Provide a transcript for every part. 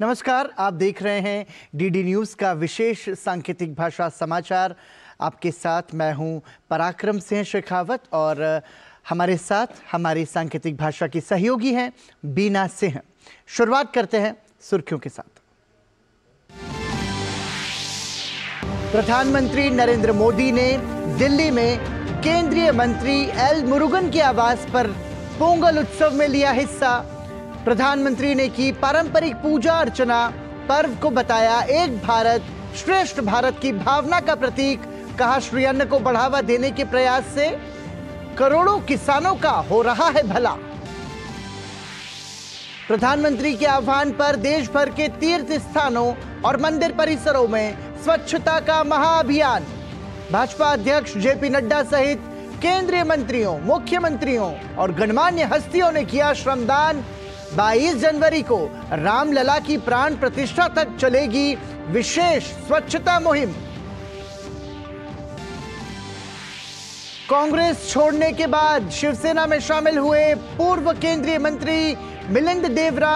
नमस्कार, आप देख रहे हैं डीडी न्यूज़ का विशेष सांकेतिक भाषा समाचार। आपके साथ मैं हूं पराक्रम सिंह शेखावत और हमारे साथ हमारी सांकेतिक भाषा की सहयोगी हैं बीना सिंह। शुरुआत करते हैं सुर्खियों के साथ। प्रधानमंत्री नरेंद्र मोदी ने दिल्ली में केंद्रीय मंत्री एल मुरुगन के आवास पर पोंगल उत्सव में लिया हिस्सा। प्रधानमंत्री ने की पारंपरिक पूजा अर्चना, पर्व को बताया एक भारत श्रेष्ठ भारत की भावना का प्रतीक। कहा, श्री अन्न को बढ़ावा देने के प्रयास से करोड़ों किसानों का हो रहा है भला। प्रधानमंत्री के आह्वान पर देश भर के तीर्थ स्थानों और मंदिर परिसरों में स्वच्छता का महाअभियान। भाजपा अध्यक्ष जेपी नड्डा सहित केंद्रीय मंत्रियों, मुख्यमंत्रियों और गणमान्य हस्तियों ने किया श्रमदान। 22 जनवरी को रामलला की प्राण प्रतिष्ठा तक चलेगी विशेष स्वच्छता मुहिम। कांग्रेस छोड़ने के बाद शिवसेना में शामिल हुए पूर्व केंद्रीय मंत्री मिलिंद देवरा।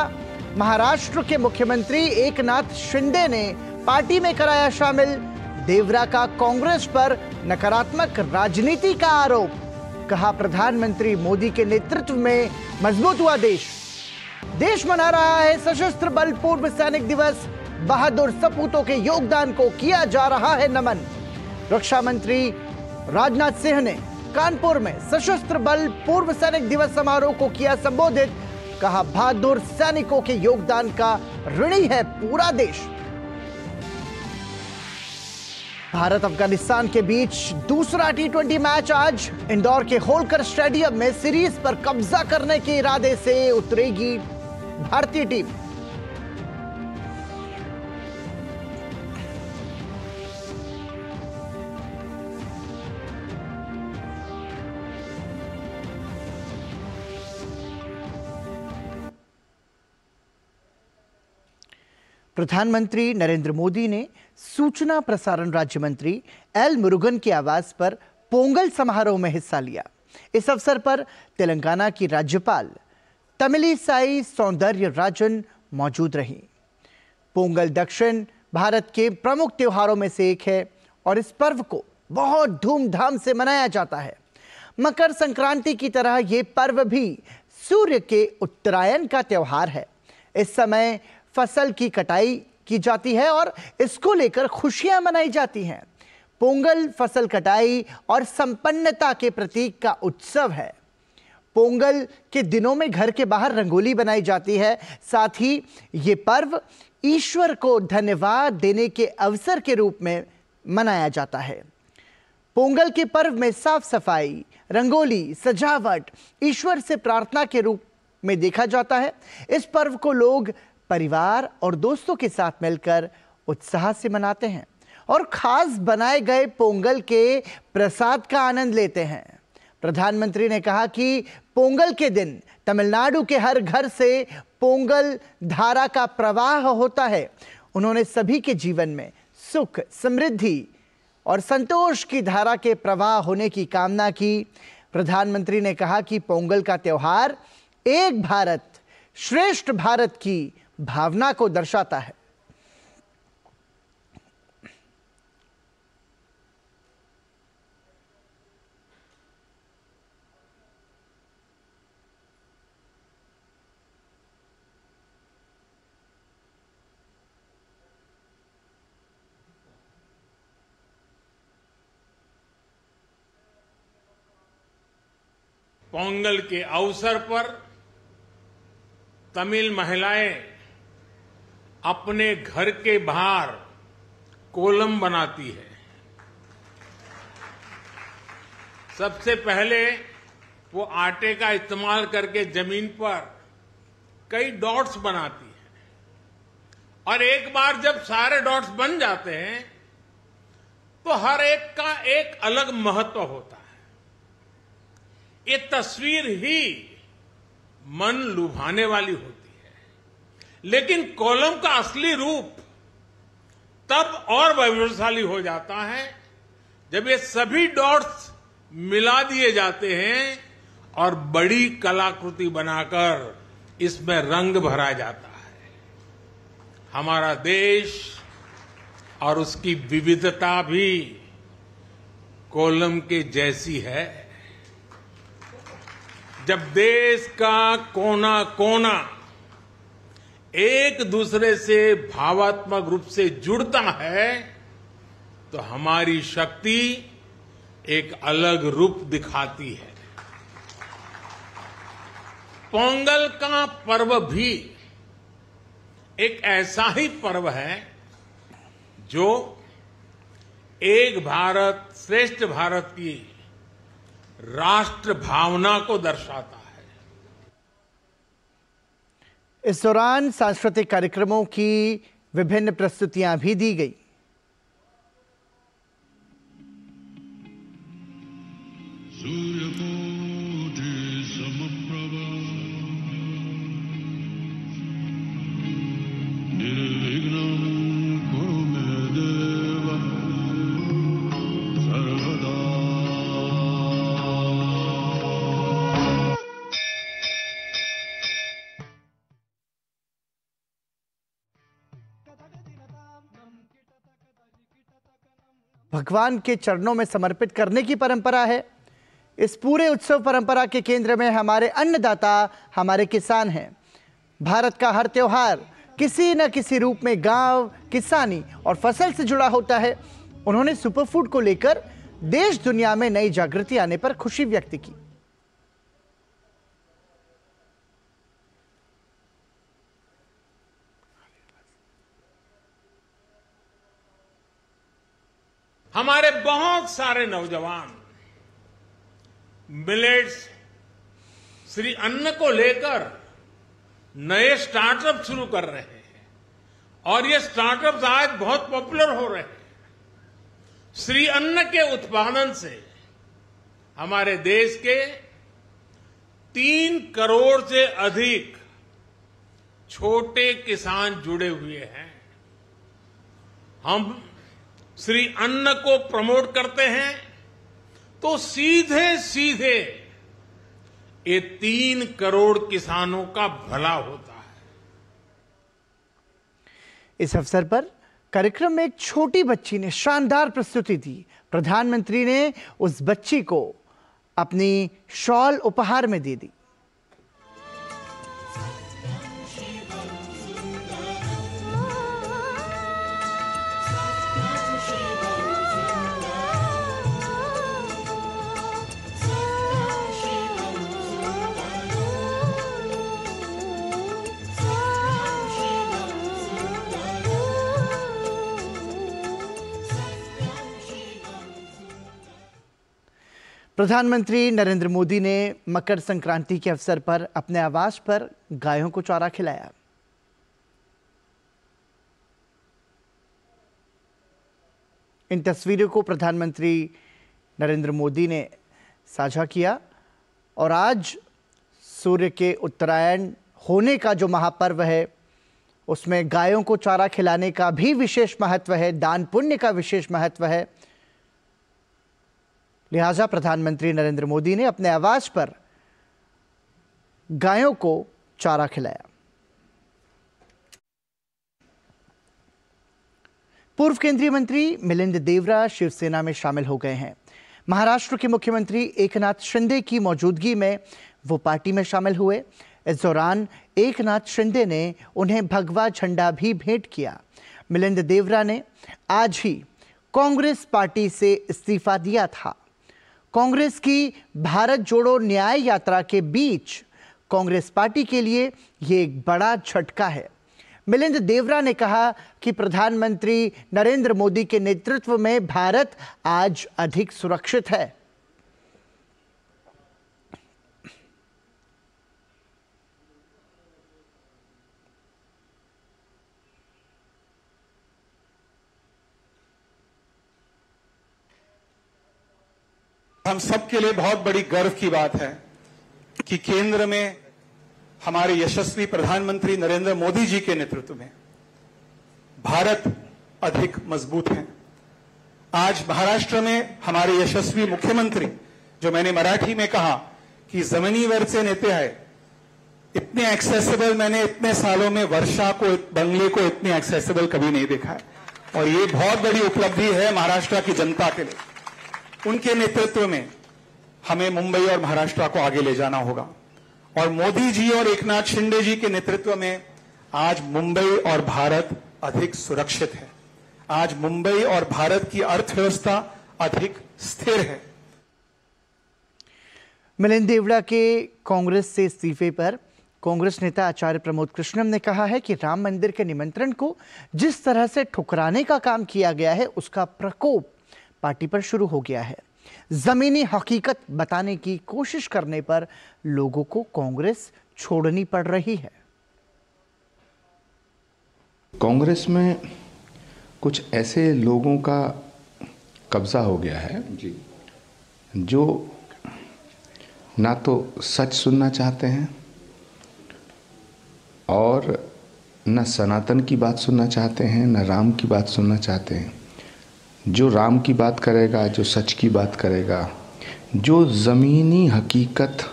महाराष्ट्र के मुख्यमंत्री एकनाथ शिंदे ने पार्टी में कराया शामिल। देवरा का कांग्रेस पर नकारात्मक राजनीति का आरोप। कहा, प्रधानमंत्री मोदी के नेतृत्व में मजबूत हुआ देश। देश मना रहा है सशस्त्र बल पूर्व सैनिक दिवस। बहादुर सपूतों के योगदान को किया जा रहा है नमन। रक्षा मंत्री राजनाथ सिंह ने कानपुर में सशस्त्र बल पूर्व सैनिक दिवस समारोह को किया संबोधित। कहा, बहादुर सैनिकों के योगदान का ऋणी है पूरा देश। भारत अफगानिस्तान के बीच दूसरा टी20 मैच आज इंदौर के होलकर स्टेडियम में सीरीज पर कब्जा करने के इरादे से उतरेगी भारतीय टीम। प्रधानमंत्री नरेंद्र मोदी ने सूचना प्रसारण राज्य मंत्री एल मुरुगन के आवास पर पोंगल समारोह में हिस्सा लिया। इस अवसर पर तेलंगाना की राज्यपाल तमिलिसाई सौंदर्यराजन मौजूद रहीं। पोंगल दक्षिण भारत के प्रमुख त्योहारों में से एक है और इस पर्व को बहुत धूमधाम से मनाया जाता है। मकर संक्रांति की तरह ये पर्व भी सूर्य के उत्तरायण का त्योहार है। इस समय फसल की कटाई की जाती है और इसको लेकर खुशियां मनाई जाती हैं। पोंगल फसल कटाई और संपन्नता के प्रतीक का उत्सव है। पोंगल के दिनों में घर के बाहर रंगोली बनाई जाती है। साथ ही ये पर्व ईश्वर को धन्यवाद देने के अवसर के रूप में मनाया जाता है। पोंगल के पर्व में साफ सफाई, रंगोली, सजावट ईश्वर से प्रार्थना के रूप में देखा जाता है। इस पर्व को लोग परिवार और दोस्तों के साथ मिलकर उत्साह से मनाते हैं और खास बनाए गए पोंगल के प्रसाद का आनंद लेते हैं। प्रधानमंत्री ने कहा कि पोंगल के दिन तमिलनाडु के हर घर से पोंगल धारा का प्रवाह होता है। उन्होंने सभी के जीवन में सुख, समृद्धि और संतोष की धारा के प्रवाह होने की कामना की। प्रधानमंत्री ने कहा कि पोंगल का त्योहार एक भारत श्रेष्ठ भारत की भावना को दर्शाता है। पोंगल के अवसर पर तमिल महिलाएं अपने घर के बाहर कोलम बनाती है। सबसे पहले वो आटे का इस्तेमाल करके जमीन पर कई डॉट्स बनाती है और एक बार जब सारे डॉट्स बन जाते हैं तो हर एक का एक अलग महत्व होता है। ये तस्वीर ही मन लुभाने वाली होती है, लेकिन कोलम का असली रूप तब और वैभवशाली हो जाता है जब ये सभी डॉट्स मिला दिए जाते हैं और बड़ी कलाकृति बनाकर इसमें रंग भरा जाता है। हमारा देश और उसकी विविधता भी कोलम के जैसी है। जब देश का कोना कोना एक दूसरे से भावात्मक रूप से जुड़ता है तो हमारी शक्ति एक अलग रूप दिखाती है। पोंगल का पर्व भी एक ऐसा ही पर्व है जो एक भारत श्रेष्ठ भारत की राष्ट्र भावना को दर्शाता है। इस दौरान सांस्कृतिक कार्यक्रमों की विभिन्न प्रस्तुतियां भी दी गई। भगवान के चरणों में समर्पित करने की परंपरा है। इस पूरे उत्सव परंपरा के केंद्र में हमारे अन्नदाता, हमारे किसान हैं। भारत का हर त्योहार किसी न किसी रूप में गांव, किसानी और फसल से जुड़ा होता है। उन्होंने सुपरफूड को लेकर देश दुनिया में नई जागृति आने पर खुशी व्यक्त की। हमारे बहुत सारे नौजवान मिलेट्स, श्री अन्न को लेकर नए स्टार्टअप शुरू कर रहे हैं और ये स्टार्टअप्स आज बहुत पॉपुलर हो रहे हैं। श्री अन्न के उत्पादन से हमारे देश के 3 करोड़ से अधिक छोटे किसान जुड़े हुए हैं। हम श्री अन्न को प्रमोट करते हैं तो सीधे सीधे ये 3 करोड़ किसानों का भला होता है। इस अवसर पर कार्यक्रम में एक छोटी बच्ची ने शानदार प्रस्तुति दी। प्रधानमंत्री ने उस बच्ची को अपनी शॉल उपहार में दे दी। प्रधानमंत्री नरेंद्र मोदी ने मकर संक्रांति के अवसर पर अपने आवास पर गायों को चारा खिलाया। इन तस्वीरों को प्रधानमंत्री नरेंद्र मोदी ने साझा किया और आज सूर्य के उत्तरायण होने का जो महापर्व है उसमें गायों को चारा खिलाने का भी विशेष महत्व है, दान पुण्य का विशेष महत्व है। लिहाजा प्रधानमंत्री नरेंद्र मोदी ने अपने आवास पर गायों को चारा खिलाया। पूर्व केंद्रीय मंत्री मिलिंद देवरा शिवसेना में शामिल हो गए हैं। महाराष्ट्र के मुख्यमंत्री एकनाथ शिंदे की मौजूदगी में वो पार्टी में शामिल हुए। इस दौरान एकनाथ शिंदे ने उन्हें भगवा झंडा भी भेंट किया। मिलिंद देवरा ने आज ही कांग्रेस पार्टी से इस्तीफा दिया था। कांग्रेस की भारत जोड़ो न्याय यात्रा के बीच कांग्रेस पार्टी के लिए ये एक बड़ा झटका है। मिलिंद देवरा ने कहा कि प्रधानमंत्री नरेंद्र मोदी के नेतृत्व में भारत आज अधिक सुरक्षित है। हम सबके लिए बहुत बड़ी गर्व की बात है कि केंद्र में हमारे यशस्वी प्रधानमंत्री नरेंद्र मोदी जी के नेतृत्व में भारत अधिक मजबूत है। आज महाराष्ट्र में हमारे यशस्वी मुख्यमंत्री, जो मैंने मराठी में कहा कि जमिनीवरचे नेते आहे, ते इतने एक्सेसिबल, मैंने इतने सालों में वर्षा को, बंगले को इतने एक्सेसिबल कभी नहीं देखा है। और ये बहुत बड़ी उपलब्धि है महाराष्ट्र की जनता के लिए। उनके नेतृत्व में हमें मुंबई और महाराष्ट्र को आगे ले जाना होगा। और मोदी जी और एकनाथ शिंदे जी के नेतृत्व में आज मुंबई और भारत अधिक सुरक्षित है। आज मुंबई और भारत की अर्थव्यवस्था अधिक स्थिर है। मिलिंद देवड़ा के कांग्रेस से इस्तीफे पर कांग्रेस नेता आचार्य प्रमोद कृष्णम ने कहा है कि राम मंदिर के निमंत्रण को जिस तरह से ठुकराने का काम किया गया है, उसका प्रकोप पार्टी पर शुरू हो गया है। जमीनी हकीकत बताने की कोशिश करने पर लोगों को कांग्रेस छोड़नी पड़ रही है। कांग्रेस में कुछ ऐसे लोगों का कब्जा हो गया है जी, जो ना तो सच सुनना चाहते हैं और न सनातन की बात सुनना चाहते हैं, न राम की बात सुनना चाहते हैं। जो राम की बात करेगा, जो सच की बात करेगा, जो ज़मीनी हकीकत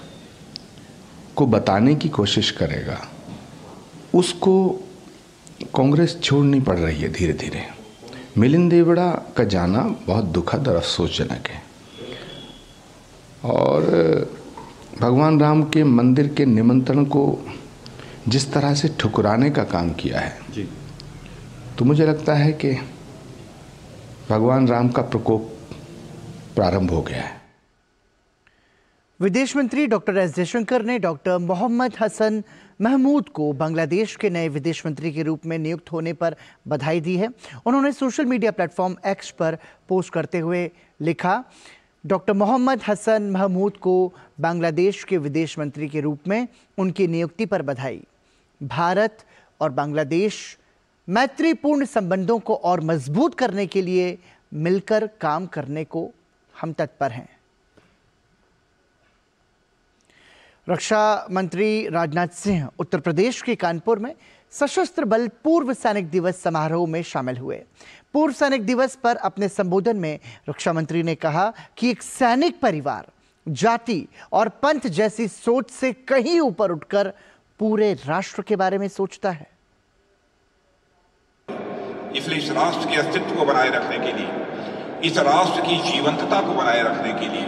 को बताने की कोशिश करेगा, उसको कांग्रेस छोड़नी पड़ रही है धीरे धीरे। मिलिंद देवड़ा का जाना बहुत दुखद और अफसोसजनक है। और भगवान राम के मंदिर के निमंत्रण को जिस तरह से ठुकराने का काम किया है जी, तो मुझे लगता है कि भगवान राम का प्रकोप प्रारंभ हो गया है। विदेश मंत्री डॉक्टर एस जयशंकर ने डॉक्टर मोहम्मद हसन महमूद को बांग्लादेश के नए विदेश मंत्री के रूप में नियुक्त होने पर बधाई दी है। उन्होंने सोशल मीडिया प्लेटफॉर्म एक्स पर पोस्ट करते हुए लिखा, डॉक्टर मोहम्मद हसन महमूद को बांग्लादेश के विदेश मंत्री के रूप में उनकी नियुक्ति पर बधाई। भारत और बांग्लादेश मैत्रीपूर्ण संबंधों को और मजबूत करने के लिए मिलकर काम करने को हम तत्पर हैं। रक्षा मंत्री राजनाथ सिंह उत्तर प्रदेश के कानपुर में सशस्त्र बल पूर्व सैनिक दिवस समारोह में शामिल हुए। पूर्व सैनिक दिवस पर अपने संबोधन में रक्षा मंत्री ने कहा कि एक सैनिक परिवार जाति और पंथ जैसी सोच से कहीं ऊपर उठकर पूरे राष्ट्र के बारे में सोचता है। इसलिए इस राष्ट्र के अस्तित्व को बनाए रखने के लिए, इस राष्ट्र की जीवंतता को बनाए रखने के लिए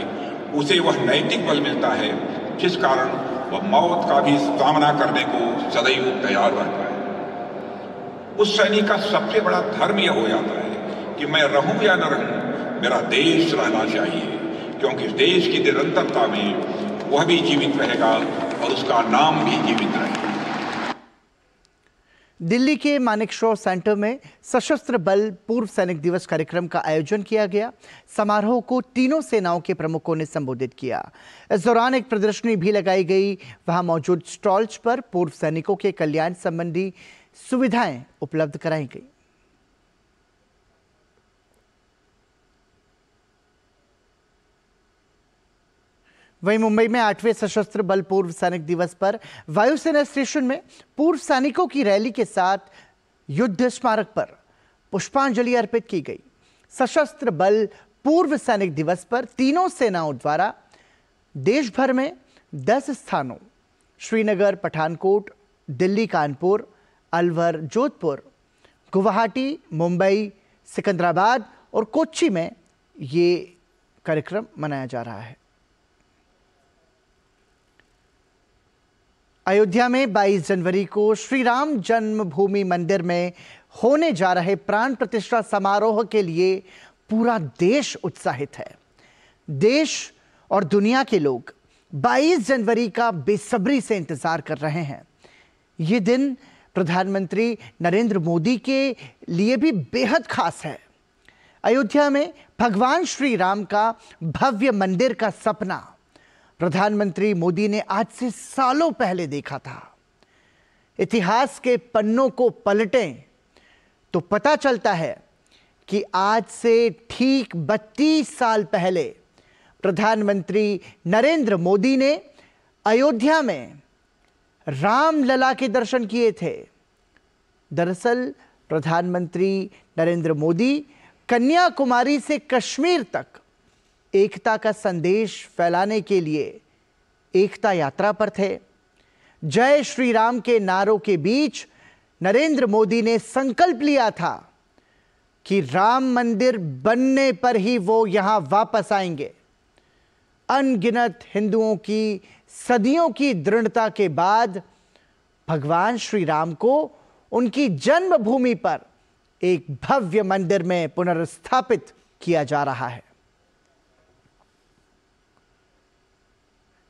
उसे वह नैतिक बल मिलता है जिस कारण वह मौत का भी सामना करने को सदैव तैयार रहता है। उस सैनिक का सबसे बड़ा धर्म यह हो जाता है कि मैं रहूं या न रहूं, मेरा देश रहना चाहिए, क्योंकि इस देश की निरंतरता में वह भी जीवित रहेगा और उसका नाम भी जीवित रहेगा। दिल्ली के मानेकशॉ सेंटर में सशस्त्र बल पूर्व सैनिक दिवस कार्यक्रम का आयोजन किया गया। समारोह को तीनों सेनाओं के प्रमुखों ने संबोधित किया। इस दौरान एक प्रदर्शनी भी लगाई गई। वहां मौजूद स्टॉल्स पर पूर्व सैनिकों के कल्याण संबंधी सुविधाएं उपलब्ध कराई गई। वहीं मुंबई में 8वें सशस्त्र बल पूर्व सैनिक दिवस पर वायुसेना स्टेशन में पूर्व सैनिकों की रैली के साथ युद्ध स्मारक पर पुष्पांजलि अर्पित की गई। सशस्त्र बल पूर्व सैनिक दिवस पर तीनों सेनाओं द्वारा देश भर में 10 स्थानों श्रीनगर, पठानकोट, दिल्ली, कानपुर, अलवर, जोधपुर, गुवाहाटी, मुंबई, सिकंदराबाद और कोच्चि में ये कार्यक्रम मनाया जा रहा है। अयोध्या में 22 जनवरी को श्री राम जन्मभूमि मंदिर में होने जा रहे प्राण प्रतिष्ठा समारोह के लिए पूरा देश उत्साहित है। देश और दुनिया के लोग 22 जनवरी का बेसब्री से इंतजार कर रहे हैं। ये दिन प्रधानमंत्री नरेंद्र मोदी के लिए भी बेहद खास है। अयोध्या में भगवान श्री राम का भव्य मंदिर का सपना प्रधानमंत्री मोदी ने आज से सालों पहले देखा था। इतिहास के पन्नों को पलटें तो पता चलता है कि आज से ठीक 32 साल पहले प्रधानमंत्री नरेंद्र मोदी ने अयोध्या में रामलला के दर्शन किए थे। दरअसल प्रधानमंत्री नरेंद्र मोदी कन्याकुमारी से कश्मीर तक एकता का संदेश फैलाने के लिए एकता यात्रा पर थे। जय श्री राम के नारों के बीच नरेंद्र मोदी ने संकल्प लिया था कि राम मंदिर बनने पर ही वो यहां वापस आएंगे। अनगिनत हिंदुओं की सदियों की दृढ़ता के बाद भगवान श्री राम को उनकी जन्मभूमि पर एक भव्य मंदिर में पुनर्स्थापित किया जा रहा है।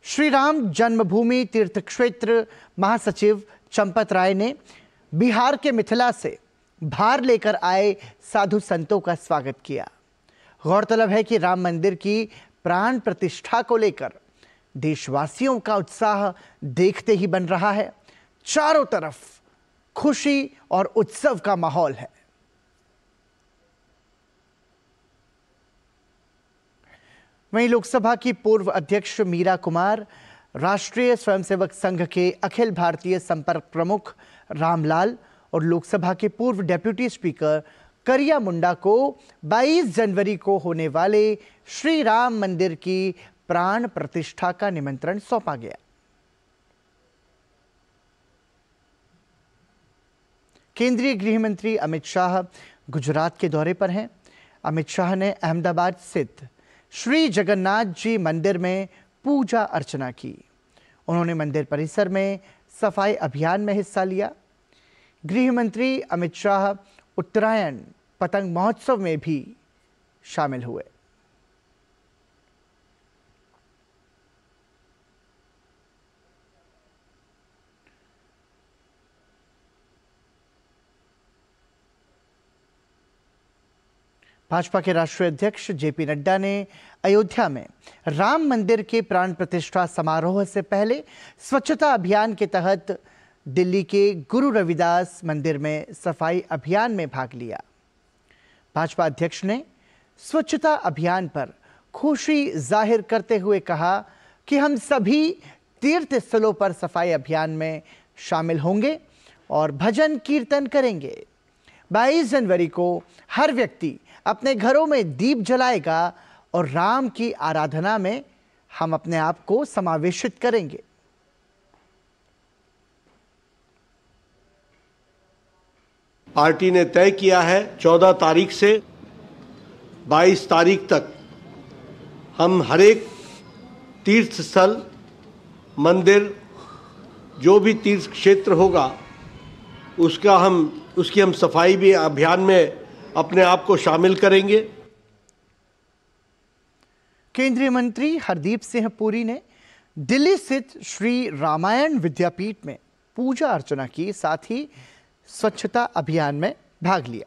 श्री राम जन्मभूमि तीर्थ क्षेत्र महासचिव चंपत राय ने बिहार के मिथिला से भार लेकर आए साधु संतों का स्वागत किया। गौरतलब है कि राम मंदिर की प्राण प्रतिष्ठा को लेकर देशवासियों का उत्साह देखते ही बन रहा है। चारों तरफ खुशी और उत्सव का माहौल है। वहीं लोकसभा की पूर्व अध्यक्ष मीरा कुमार, राष्ट्रीय स्वयंसेवक संघ के अखिल भारतीय संपर्क प्रमुख रामलाल और लोकसभा के पूर्व डेप्यूटी स्पीकर करिया मुंडा को 22 जनवरी को होने वाले श्री राम मंदिर की प्राण प्रतिष्ठा का निमंत्रण सौंपा गया। केंद्रीय गृह मंत्री अमित शाह गुजरात के दौरे पर हैं। अमित शाह ने अहमदाबाद स्थित श्री जगन्नाथ जी मंदिर में पूजा अर्चना की। उन्होंने मंदिर परिसर में सफाई अभियान में हिस्सा लिया। गृह मंत्री अमित शाह उत्तरायण पतंग महोत्सव में भी शामिल हुए। भाजपा के राष्ट्रीय अध्यक्ष जेपी नड्डा ने अयोध्या में राम मंदिर के प्राण प्रतिष्ठा समारोह से पहले स्वच्छता अभियान के तहत दिल्ली के गुरु रविदास मंदिर में सफाई अभियान में भाग लिया। भाजपा अध्यक्ष ने स्वच्छता अभियान पर खुशी जाहिर करते हुए कहा कि हम सभी तीर्थ स्थलों पर सफाई अभियान में शामिल होंगे और भजन कीर्तन करेंगे। 22 जनवरी को हर व्यक्ति अपने घरों में दीप जलाएगा और राम की आराधना में हम अपने आप को समावेशित करेंगे। पार्टी ने तय किया है 14 तारीख से 22 तारीख तक हम हर एक तीर्थ स्थल, मंदिर, जो भी तीर्थ क्षेत्र होगा उसकी हम सफाई भी अभियान में अपने आप को शामिल करेंगे। केंद्रीय मंत्री हरदीप सिंह पुरी ने दिल्ली स्थित श्री रामायण विद्यापीठ में पूजा अर्चना की, साथ ही स्वच्छता अभियान में भाग लिया।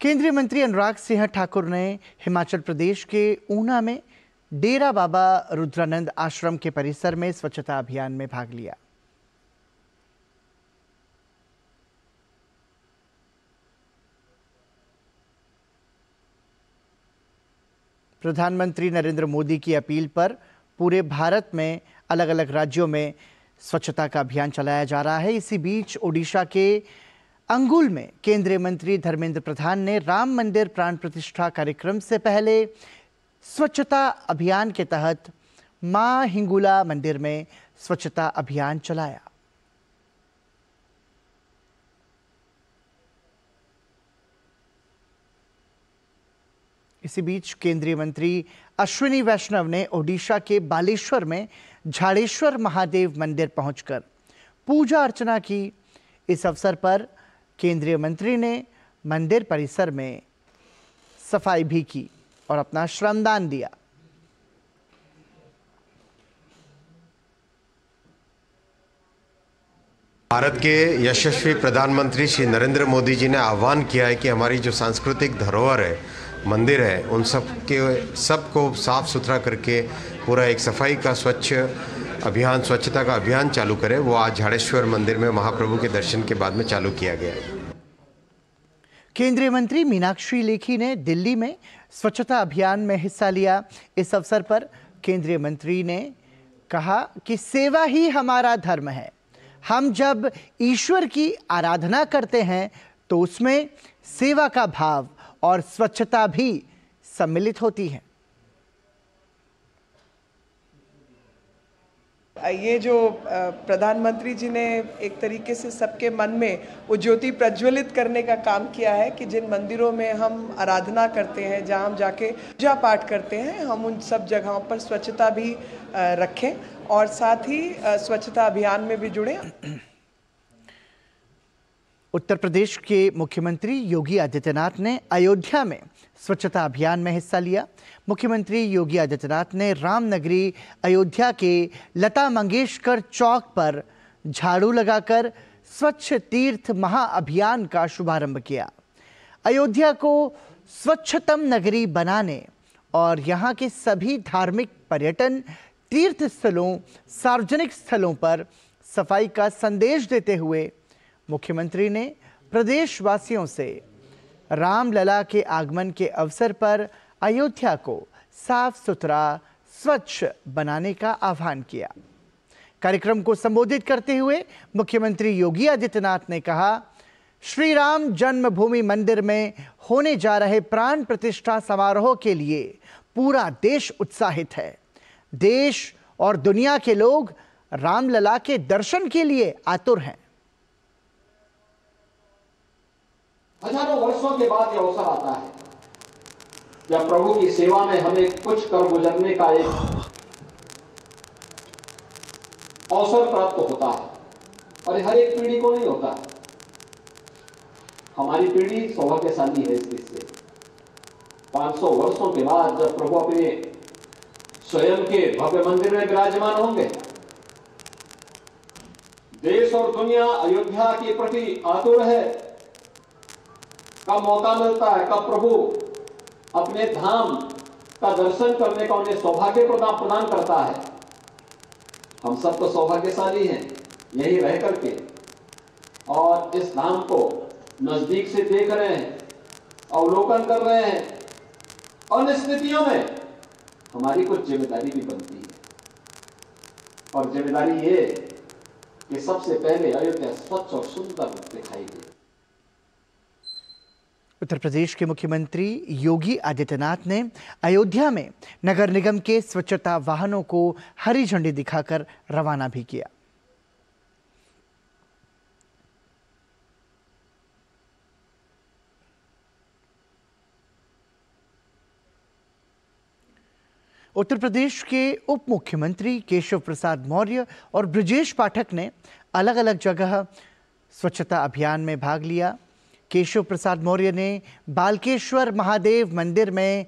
केंद्रीय मंत्री अनुराग सिंह ठाकुर ने हिमाचल प्रदेश के ऊना में डेरा बाबा रुद्रानंद आश्रम के परिसर में स्वच्छता अभियान में भाग लिया। प्रधानमंत्री नरेंद्र मोदी की अपील पर पूरे भारत में अलग अलग राज्यों में स्वच्छता का अभियान चलाया जा रहा है। इसी बीच ओडिशा के अंगुल में केंद्रीय मंत्री धर्मेंद्र प्रधान ने राम मंदिर प्राण प्रतिष्ठा कार्यक्रम से पहले स्वच्छता अभियान के तहत मां हिंगुला मंदिर में स्वच्छता अभियान चलाया। इसी बीच केंद्रीय मंत्री अश्विनी वैष्णव ने ओडिशा के बालेश्वर में झाड़ेश्वर महादेव मंदिर पहुंचकर पूजा अर्चना की। इस अवसर पर केंद्रीय मंत्री ने मंदिर परिसर में सफाई भी की और अपना श्रमदान दिया। भारत के यशस्वी प्रधानमंत्री श्री नरेंद्र मोदी जी ने आह्वान किया है कि हमारी जो सांस्कृतिक धरोहर है, मंदिर है, उन सबको साफ सुथरा करके पूरा एक सफाई का स्वच्छता का अभियान चालू करें। वो आज झाड़ेश्वर मंदिर में महाप्रभु के दर्शन के बाद में चालू किया गया। केंद्रीय मंत्री मीनाक्षी लेखी ने दिल्ली में स्वच्छता अभियान में हिस्सा लिया। इस अवसर पर केंद्रीय मंत्री ने कहा कि सेवा ही हमारा धर्म है। हम जब ईश्वर की आराधना करते हैं तो उसमें सेवा का भाव और स्वच्छता भी सम्मिलित होती है। ये जो प्रधानमंत्री जी ने एक तरीके से सबके मन में वो ज्योति प्रज्वलित करने का काम किया है कि जिन मंदिरों में हम आराधना करते हैं, जहाँ हम जाके पूजा पाठ करते हैं, हम उन सब जगहों पर स्वच्छता भी रखें और साथ ही स्वच्छता अभियान में भी जुड़ें। उत्तर प्रदेश के मुख्यमंत्री योगी आदित्यनाथ ने अयोध्या में स्वच्छता अभियान में हिस्सा लिया। मुख्यमंत्री योगी आदित्यनाथ ने रामनगरी अयोध्या के लता मंगेशकर चौक पर झाड़ू लगाकर स्वच्छ तीर्थ महाअभियान का शुभारंभ किया। अयोध्या को स्वच्छतम नगरी बनाने और यहाँ के सभी धार्मिक पर्यटन तीर्थ स्थलों, सार्वजनिक स्थलों पर सफाई का संदेश देते हुए मुख्यमंत्री ने प्रदेशवासियों से रामलला के आगमन के अवसर पर अयोध्या को साफ सुथरा, स्वच्छ बनाने का आह्वान किया। कार्यक्रम को संबोधित करते हुए मुख्यमंत्री योगी आदित्यनाथ ने कहा, श्री राम जन्मभूमि मंदिर में होने जा रहे प्राण प्रतिष्ठा समारोह के लिए पूरा देश उत्साहित है। देश और दुनिया के लोग रामलला के दर्शन के लिए आतुर हैं। हजारों वर्षों के बाद यह अवसर आता है जब प्रभु की सेवा में हमें कुछ कर गुजरने का एक अवसर प्राप्त होता है और हर एक पीढ़ी को नहीं होता। हमारी पीढ़ी सौभाग्यशाली है इस चीज से। 500 वर्षों के बाद जब प्रभु अपने स्वयं के भव्य मंदिर में विराजमान होंगे, देश और दुनिया अयोध्या के प्रति आतुर है। कब मौका मिलता है, कब प्रभु अपने धाम का दर्शन करने का उन्हें सौभाग्य प्रदान करता है। हम सब तो सौभाग्यशाली हैं यही रह करके और इस धाम को नजदीक से देख रहे हैं, अवलोकन कर रहे हैं और इन स्थितियों में हमारी कुछ जिम्मेदारी भी बनती है और जिम्मेदारी ये कि सबसे पहले अयोध्या स्वच्छ और सुंदर दिखाई दे। उत्तर प्रदेश के मुख्यमंत्री योगी आदित्यनाथ ने अयोध्या में नगर निगम के स्वच्छता वाहनों को हरी झंडी दिखाकर रवाना भी किया। उत्तर प्रदेश के उप मुख्यमंत्री केशव प्रसाद मौर्य और ब्रजेश पाठक ने अलग अलग जगह स्वच्छता अभियान में भाग लिया। केशव प्रसाद मौर्य ने बालकेश्वर महादेव मंदिर में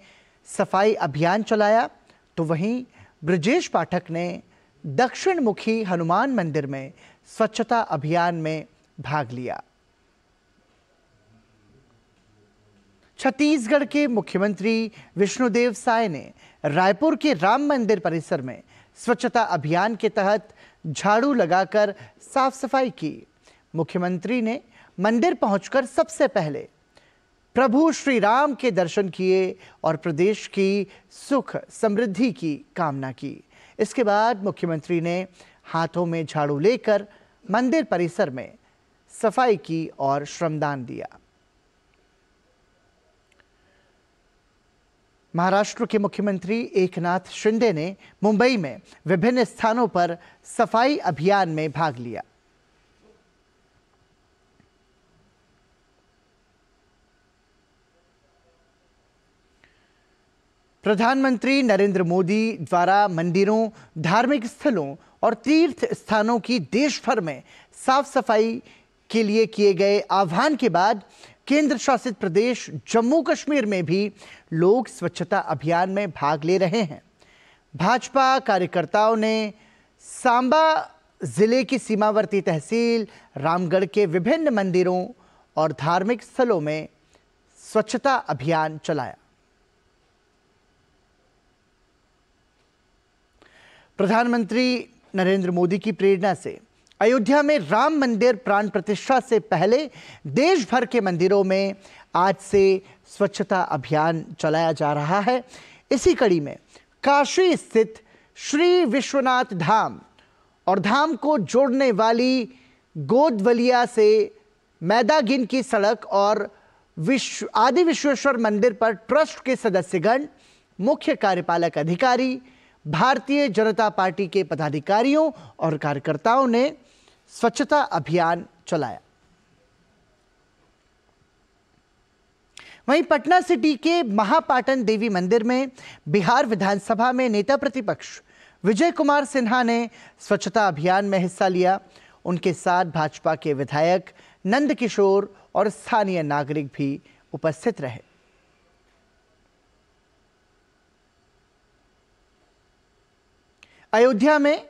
सफाई अभियान चलाया, तो वहीं ब्रजेश पाठक ने दक्षिण मुखी हनुमान मंदिर में स्वच्छता अभियान में भाग लिया। छत्तीसगढ़ के मुख्यमंत्री विष्णुदेव साय ने रायपुर के राम मंदिर परिसर में स्वच्छता अभियान के तहत झाड़ू लगाकर साफ सफाई की। मुख्यमंत्री ने मंदिर पहुंचकर सबसे पहले प्रभु श्री राम के दर्शन किए और प्रदेश की सुख समृद्धि की कामना की। इसके बाद मुख्यमंत्री ने हाथों में झाड़ू लेकर मंदिर परिसर में सफाई की और श्रमदान दिया। महाराष्ट्र के मुख्यमंत्री एकनाथ शिंदे ने मुंबई में विभिन्न स्थानों पर सफाई अभियान में भाग लिया। प्रधानमंत्री नरेंद्र मोदी द्वारा मंदिरों, धार्मिक स्थलों और तीर्थ स्थानों की देश भर में साफ सफाई के लिए किए गए आह्वान के बाद केंद्र शासित प्रदेश जम्मू कश्मीर में भी लोग स्वच्छता अभियान में भाग ले रहे हैं। भाजपा कार्यकर्ताओं ने सांबा जिले की सीमावर्ती तहसील रामगढ़ के विभिन्न मंदिरों और धार्मिक स्थलों में स्वच्छता अभियान चलाया। प्रधानमंत्री नरेंद्र मोदी की प्रेरणा से अयोध्या में राम मंदिर प्राण प्रतिष्ठा से पहले देश भर के मंदिरों में आज से स्वच्छता अभियान चलाया जा रहा है। इसी कड़ी में काशी स्थित श्री विश्वनाथ धाम और धाम को जोड़ने वाली गोदवलिया से मैदागिन की सड़क और आदि विश्वेश्वर मंदिर पर ट्रस्ट के सदस्यगण, मुख्य कार्यपालक अधिकारी, भारतीय जनता पार्टी के पदाधिकारियों और कार्यकर्ताओं ने स्वच्छता अभियान चलाया। वहीं पटना सिटी के महापाटन देवी मंदिर में बिहार विधानसभा में नेता प्रतिपक्ष विजय कुमार सिन्हा ने स्वच्छता अभियान में हिस्सा लिया। उनके साथ भाजपा के विधायक नंद किशोर और स्थानीय नागरिक भी उपस्थित रहे। अयोध्या में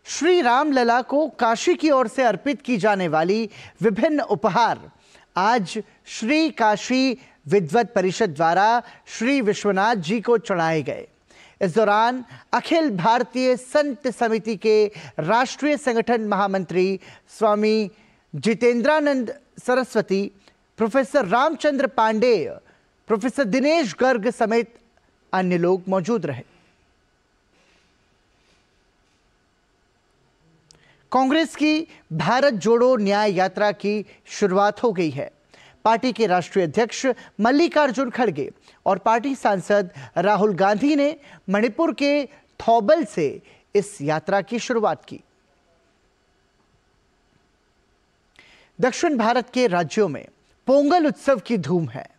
श्री राम लला को काशी की ओर से अर्पित की जाने वाली विभिन्न उपहार आज श्री काशी विद्वत परिषद द्वारा श्री विश्वनाथ जी को चढ़ाए गए। इस दौरान अखिल भारतीय संत समिति के राष्ट्रीय संगठन महामंत्री स्वामी जितेंद्रानंद सरस्वती, प्रोफेसर रामचंद्र पांडेय, प्रोफेसर दिनेश गर्ग समेत अन्य लोग मौजूद रहे। कांग्रेस की भारत जोड़ो न्याय यात्रा की शुरुआत हो गई है। पार्टी के राष्ट्रीय अध्यक्ष मल्लिकार्जुन खड़गे और पार्टी सांसद राहुल गांधी ने मणिपुर के थौबल से इस यात्रा की शुरुआत की। दक्षिण भारत के राज्यों में पोंगल उत्सव की धूम है।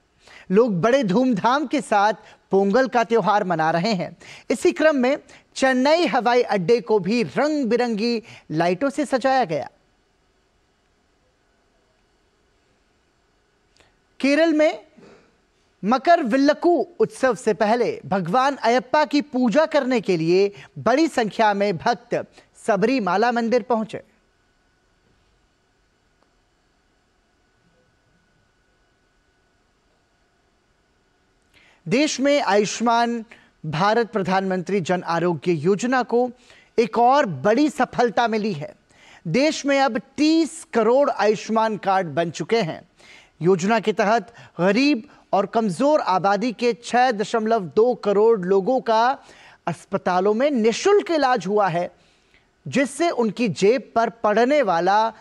लोग बड़े धूमधाम के साथ पोंगल का त्योहार मना रहे हैं। इसी क्रम में चेन्नई हवाई अड्डे को भी रंग बिरंगी लाइटों से सजाया गया। केरल में मकर विल्लकू उत्सव से पहले भगवान अयप्पा की पूजा करने के लिए बड़ी संख्या में भक्त सबरीमाला मंदिर पहुंचे। देश में आयुष्मान भारत प्रधानमंत्री जन आरोग्य योजना को एक और बड़ी सफलता मिली है। देश में अब 30 करोड़ आयुष्मान कार्ड बन चुके हैं। योजना के तहत गरीब और कमजोर आबादी के 6.2 करोड़ लोगों का अस्पतालों में निःशुल्क इलाज हुआ है, जिससे उनकी जेब पर पड़ने वाला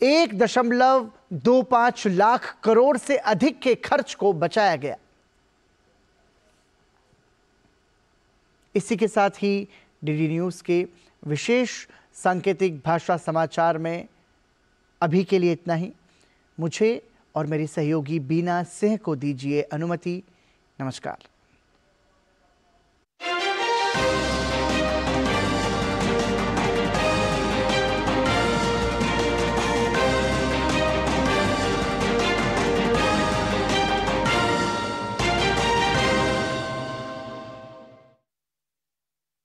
1.25 लाख करोड़ से अधिक के खर्च को बचाया गया। इसी के साथ ही डीडी न्यूज़ के विशेष सांकेतिक भाषा समाचार में अभी के लिए इतना ही। मुझे और मेरी सहयोगी बीना सिंह को दीजिए अनुमति। नमस्कार।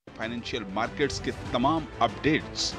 फाइनेंशियल मार्केट्स के तमाम अपडेट्स